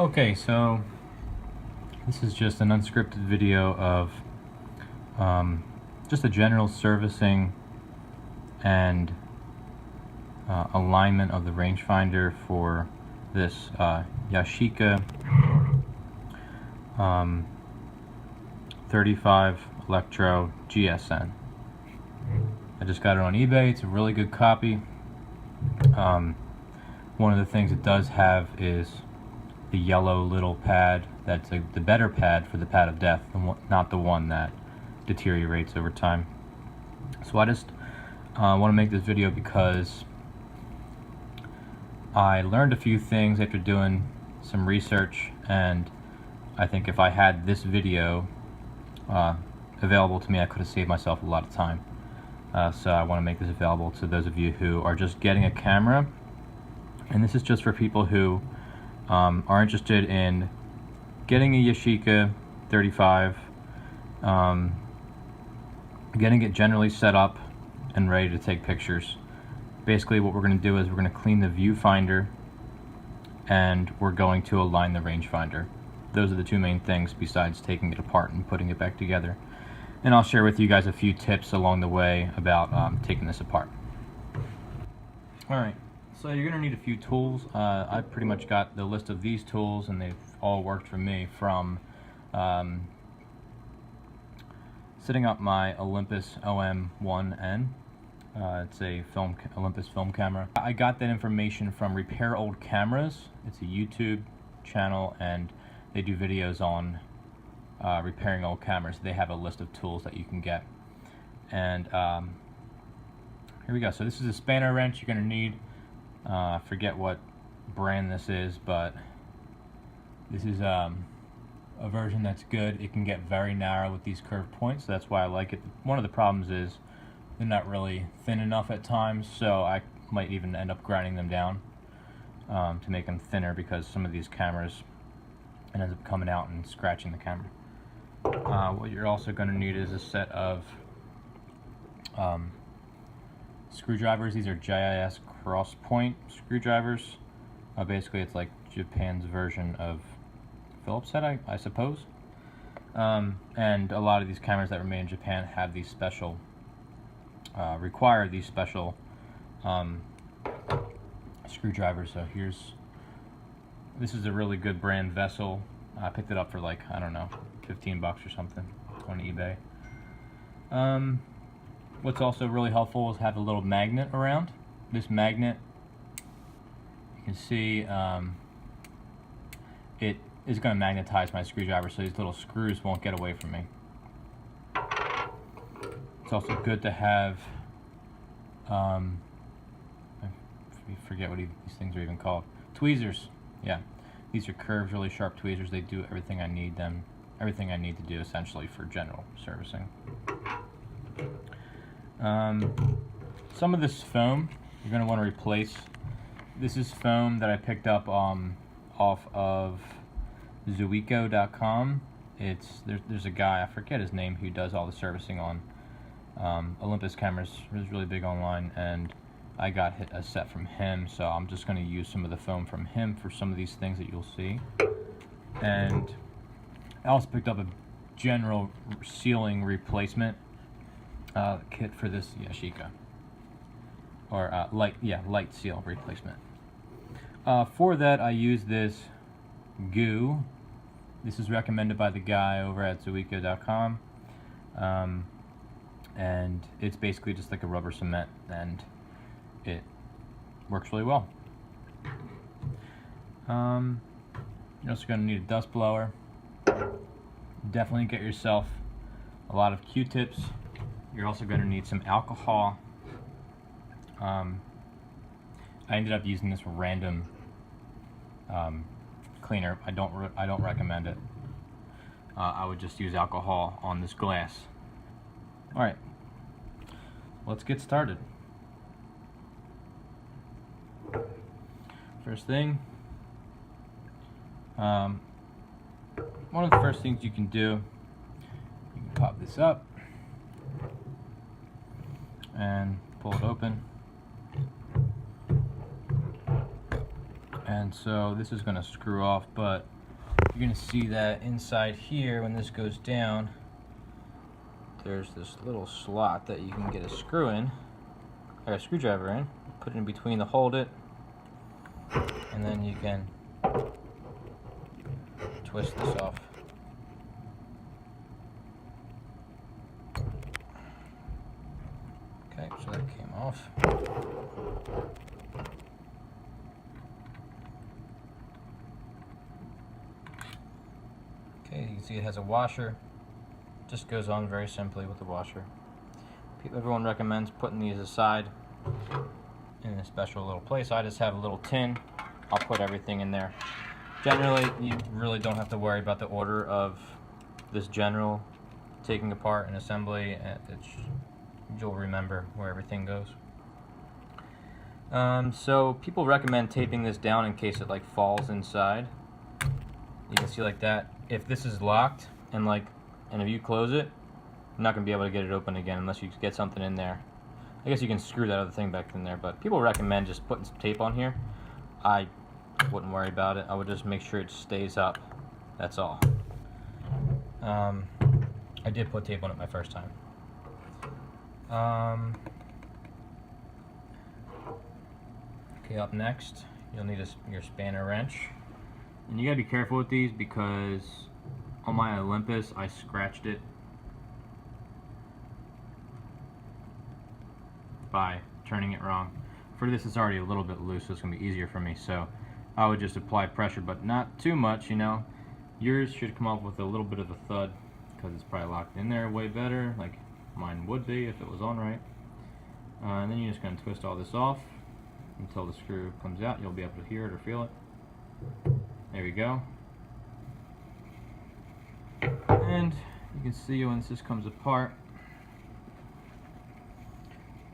Okay, so this is just an unscripted video of just a general servicing and alignment of the rangefinder for this Yashica 35 Electro GSN. I just got it on eBay. It's a really good copy. One of the things it does have is the yellow little pad. That's the better pad for the pad of death, not the one that deteriorates over time. So I just want to make this video because I learned a few things after doing some research, and I think if I had this video available to me, I could have saved myself a lot of time. So I want to make this available to those of you who are just getting a camera, and this is just for people who are interested in getting a Yashica 35, getting it generally set up and ready to take pictures. Basically what we're going to do is we're going to clean the viewfinder and we're going to align the rangefinder. Those are the two main things besides taking it apart and putting it back together. And I'll share with you guys a few tips along the way about taking this apart. Alright, so you're going to need a few tools. I pretty much got the list of these tools and they've all worked for me, from setting up my Olympus OM1N. It's a Olympus film camera. I got that information from Repair Old Cameras. It's a YouTube channel and they do videos on repairing old cameras. They have a list of tools that you can get. And here we go. So this is a spanner wrench you're going to need. I forget what brand this is, but this is a version that's good. It can get very narrow with these curved points, so that's why I like it. One of the problems is they're not really thin enough at times, so I might even end up grinding them down to make them thinner, because some of these cameras it ends up coming out and scratching the camera. What you're also going to need is a set of screwdrivers. These are GSN cross point screwdrivers. Basically it's like Japan's version of Phillips head, I suppose. And a lot of these cameras that were made in Japan have these special require these special screwdrivers. So this is a really good brand vessel. I picked it up for like, I don't know, 15 bucks or something on eBay. What's also really helpful is have a little magnet around. This magnet, you can see it is going to magnetize my screwdriver, so these little screws won't get away from me. It's also good to have, I forget what these things are even called. Tweezers. Yeah, these are curved, really sharp tweezers. They do everything I need to do essentially for general servicing. Some of this foam you're going to want to replace. This is foam that I picked up off of Zuiko.com. There's a guy, I forget his name, who does all the servicing on Olympus cameras. He's really big online, and I got a set from him, so I'm just going to use some of the foam from him for some of these things that you'll see. And I also picked up a general sealing replacement kit for this Yashica, or light seal replacement. For that I use this goo. This is recommended by the guy over at Zuiko.com, and it's basically just like a rubber cement, and it works really well. You're also going to need a dust blower. Definitely get yourself a lot of Q-tips. You're also going to need some alcohol. I ended up using this random cleaner. I don't recommend it. I would just use alcohol on this glass. All right, let's get started. First thing, one of the first things you can do, you can pop this up and pull it open, And so this is going to screw off, but you're going to see that inside here, when this goes down, there's this little slot that you can get a screw in, or a screwdriver in, put it in between to hold it, and then you can twist this off. Okay, so that came off. Okay, you can see it has a washer. Just goes on very simply with the washer. Everyone recommends putting these aside in a special little place. I just have a little tin. I'll put everything in there. Generally, you really don't have to worry about the order of this general taking apart and assembly. You'll remember where everything goes. So people recommend taping this down in case it like falls inside. You can see like that. If this is locked and if you close it, you're not gonna be able to get it open again unless you get something in there. I guess you can screw that other thing back in there, but people recommend just putting some tape on here. I wouldn't worry about it. I would just make sure it stays up. That's all. I did put tape on it my first time. Okay, up next, you'll need your spanner wrench. And you gotta be careful with these because on my Olympus, I scratched it by turning it wrong. For this, it's already a little bit loose, so it's gonna be easier for me. So I would just apply pressure, but not too much, you know. Yours should come up with a little bit of a thud because it's probably locked in there way better, like mine would be if it was on right. And then you're just gonna twist all this off until the screw comes out. You'll be able to hear it or feel it. There we go. And you can see when this comes apart,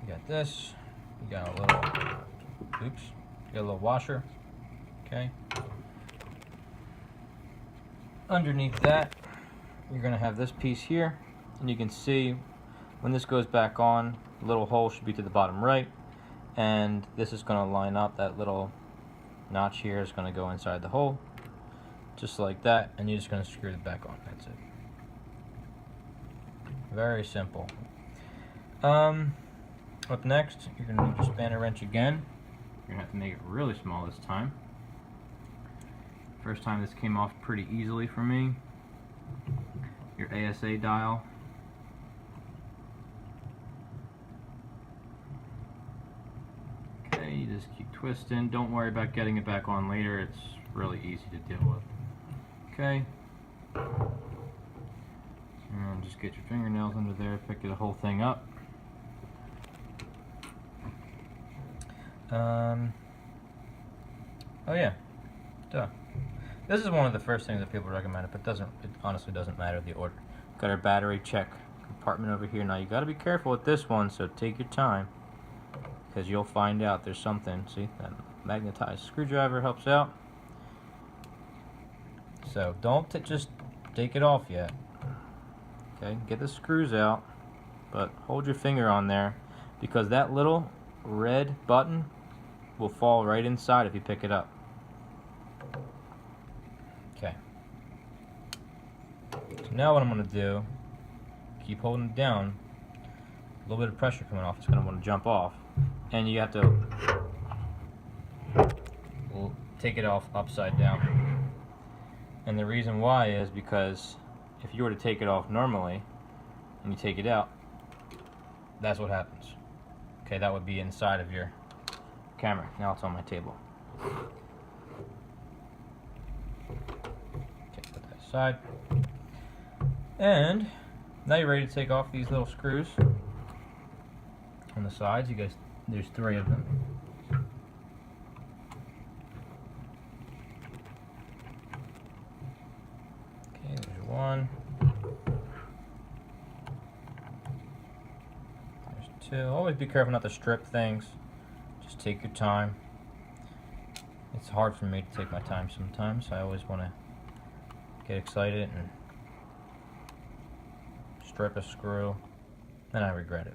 you got this, you got a little, you got a little washer, okay? Underneath that, you're gonna have this piece here, and you can see when this goes back on, the little hole should be to the bottom right, and this is gonna line up. That little notch here is gonna go inside the hole, just like that, and you're just gonna screw it back on. That's it. Very simple. Up next, you're gonna need your spanner wrench again. You're gonna have to make it really small this time. First time this came off pretty easily for me. Your ASA dial. Okay, you just keep twisting. Don't worry about getting it back on later. It's really easy to deal with. Okay. And just get your fingernails under there, pick the whole thing up. Oh yeah, duh. This is one of the first things that people recommend, but it honestly doesn't matter the order. Got our battery check compartment over here. Now you got to be careful with this one, so take your time, because you'll find out there's something. See, that magnetized screwdriver helps out. So don't just take it off yet. Okay, get the screws out, but hold your finger on there, because that little red button will fall right inside if you pick it up. Okay. So now what I'm going to do, keep holding it down, a little bit of pressure coming off, it's going to want to jump off, and you have to take it off upside down. And the reason why is because if you were to take it off normally and you take it out, that's what happens. Okay, that would be inside of your camera. Now it's on my table. Okay, put that aside. And now you're ready to take off these little screws on the sides. You guys, there's 3 of them. Okay, there's 1. There's 2. Always be careful not to strip things. Just take your time. It's hard for me to take my time sometimes. I always want to get excited and strip a screw, then I regret it.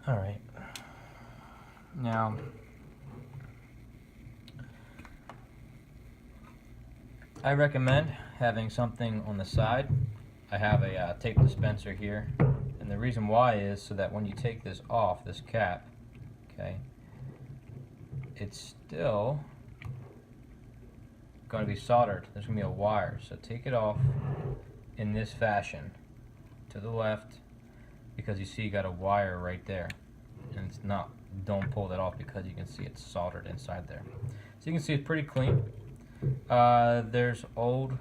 Alright. Now, I recommend having something on the side. I have a tape dispenser here, and the reason why is so that when you take this off, this cap, okay, it's still going to be soldered. There's going to be a wire, so take it off in this fashion to the left, because you see you got a wire right there, and it's not, don't pull that off because you can see it's soldered inside there. So you can see it's pretty clean. There's old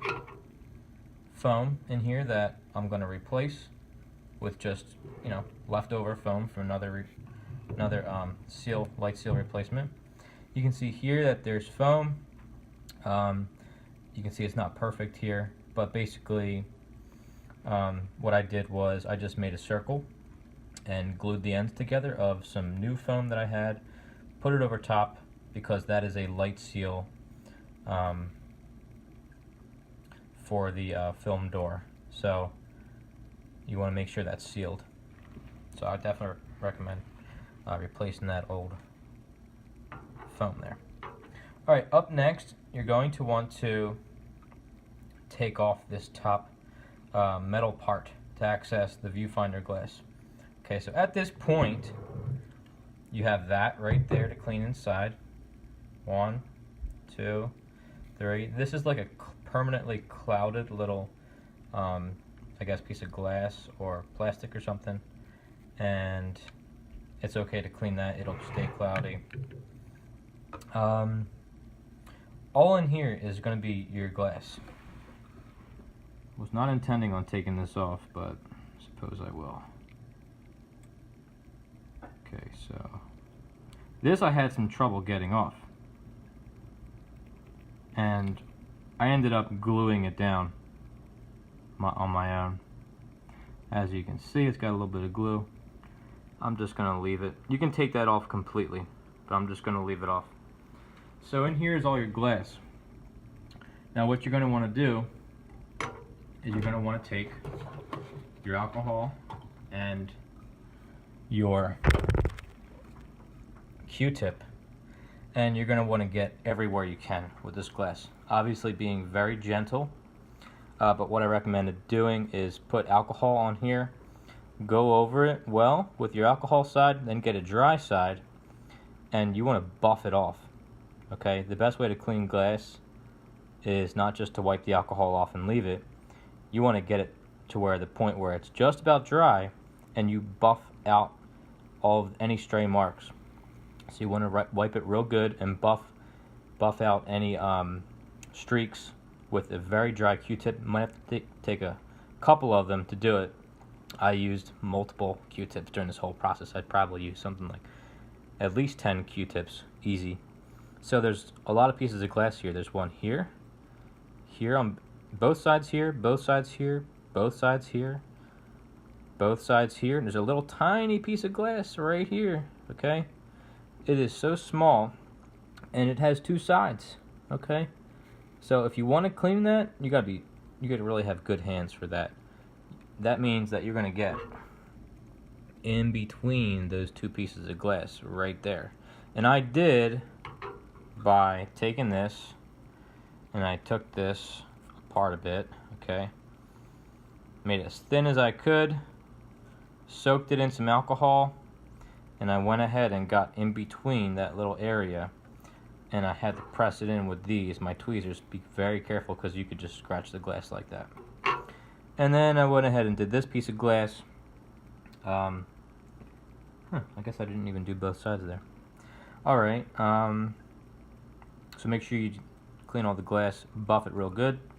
foam in here that I'm going to replace with just, you know, leftover foam from another light seal replacement. You can see here that there's foam. You can see it's not perfect here, but basically what I did was I just made a circle and glued the ends together of some new foam that I had, put it over top because that is a light seal for the film door. So you want to make sure that's sealed. So I definitely recommend replacing that old foam there. Alright, up next you're going to want to take off this top metal part to access the viewfinder glass. Okay, so at this point you have that right there to clean inside. 1, 2, 3. This is like a permanently clouded little I guess piece of glass or plastic or something, and it's okay to clean that, it'll stay cloudy. All in here is going to be your glass. Was not intending on taking this off, but suppose I will. Okay, so this I had some trouble getting off, and I ended up gluing it down on my own. As you can see, it's got a little bit of glue. I'm just going to leave it. You can take that off completely, but I'm just going to leave it off. So in here is all your glass. Now what you're going to want to do is you're going to want to take your alcohol and your Q-tip, and you're going to want to get everywhere you can with this glass. Obviously being very gentle, but what I recommend doing is put alcohol on here, go over it well with your alcohol side, then get a dry side, and you want to buff it off. Okay, the best way to clean glass is not just to wipe the alcohol off and leave it. You want to get it to where the point where it's just about dry, and you buff out all of any stray marks. So you want to wipe it real good and buff out any streaks with a very dry Q-tip. You might have to take a couple of them to do it. I used multiple Q-tips during this whole process. I'd probably use something like at least 10 Q-tips, easy. So there's a lot of pieces of glass here. There's one here, here on both sides here, both sides here, both sides here, both sides here, and there's a little tiny piece of glass right here, okay? It is so small, and it has 2 sides, okay? So if you want to clean that, you gotta really have good hands for that. That means that you're gonna get in between those 2 pieces of glass right there. And I did by taking this, and I took this apart a bit, okay? Made it as thin as I could, soaked it in some alcohol, and I went ahead and got in between that little area, and I had to press it in with these, my tweezers. Be very careful because you could just scratch the glass like that. And then I went ahead and did this piece of glass. I guess I didn't even do both sides there. Alright, so make sure you clean all the glass, buff it real good.